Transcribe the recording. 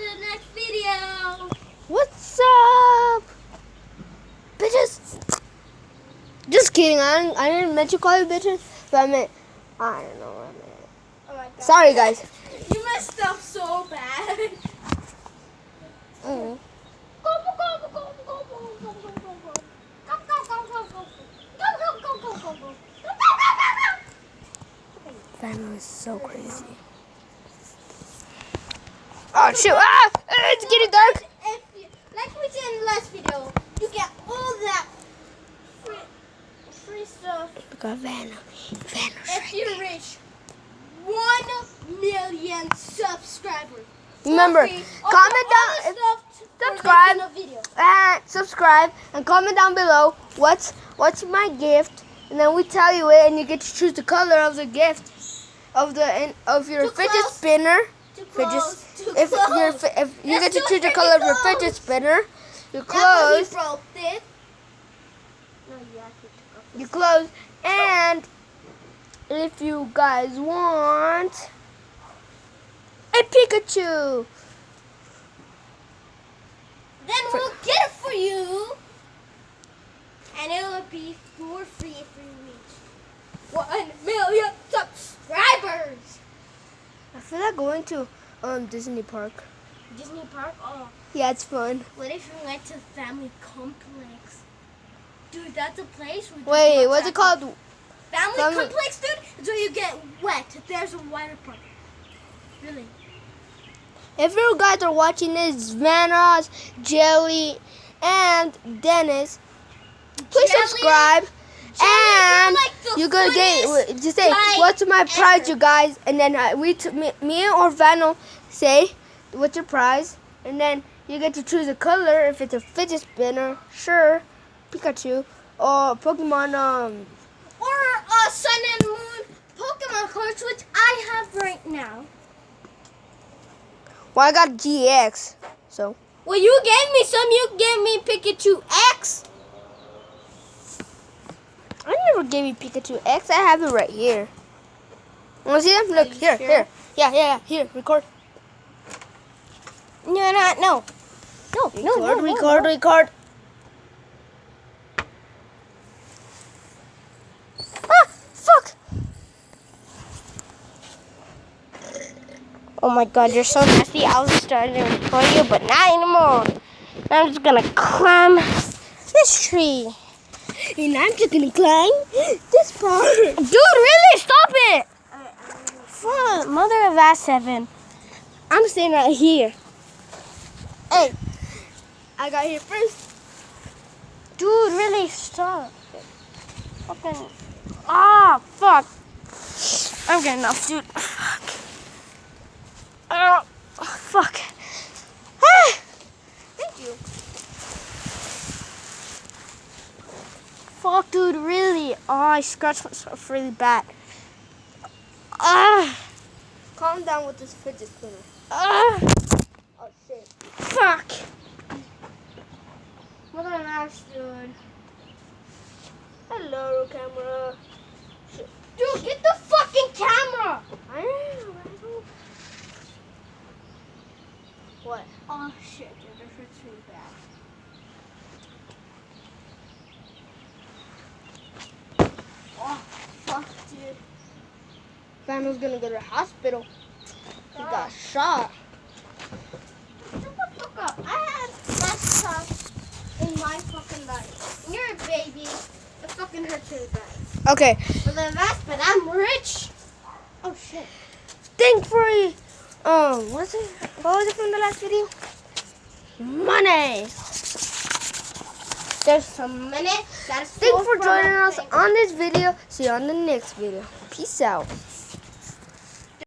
the next video. What's up, bitches? Just kidding. I didn't meant to call you bitches, but I meant I don't know what I meant. Oh my God. Sorry, guys. You messed up so bad. Mm. Vano is so crazy. Oh shoot! Ah! It's getting dark. If you, like we did in the last video, you get all that free stuff. Because Vano If you reach 1 million subscribers. Remember, comment down, subscribe, and comment down below what's my gift, and then we tell you it, and you get to choose the color of the gift of your fidget spinner. If you get to choose the color of your fidget spinner, you close. You close, and if you guys want a Pikachu, then we'll get it for you, and it will be for free if we reach 1 million subscribers. I feel like going to Disney Park. Disney Park? Oh. Yeah, it's fun. What if you went to Family Complex? Dude, that's a place where... Wait, what's it called? Family Complex, dude? It's where you get wet. There's a water park. Really. If you guys are watching this, Vanos, Jelly, and Dennis, please subscribe. And you're gonna just say, "What's my prize, you guys?" And then me or Vano say, "What's your prize?" And then you get to choose a color. If it's a fidget spinner, sure, Pikachu, or Pokemon, or Sun and Moon Pokemon cards, which I have right now. Well, I got GX, so. Well, you gave me some. You gave me Pikachu X. I never gave you Pikachu X. I have it right here. Want to see them? Look, here, sure? here. Yeah, here, record. No. Record. Ah, fuck. Oh my God, you're so nasty. I was starting to record you, but not anymore. I'm just gonna climb this tree. And I'm just gonna climb this part. Dude, really? Stop it! Fuck, mother of A7. I'm staying right here. Hey, I got here first. dude, really? Stop. Fucking. Ah, fuck. I'm getting enough, dude. Fuck. Oh, fuck. Ah. Thank you. Fuck, dude, really? Oh, I scratched myself really bad. Ah. Calm down with this fidget spinner. Ah. Oh shit. Fuck. What an ass, dude. Hello, camera. Dude, get the fucking camera. I know. What? Oh shit, dude, this hurts really bad. Oh, fuck, dude. Vano's gonna go to the hospital. He got shot. Shut the fuck up. I had less stuff in my fucking life. And you're a baby. It fucking hurts really bad. Okay. For the rest, but I'm rich. Oh shit. Thankfully, what was it from the last video? Money. There's some money. Thanks for joining us on this video. See you on the next video. Peace out.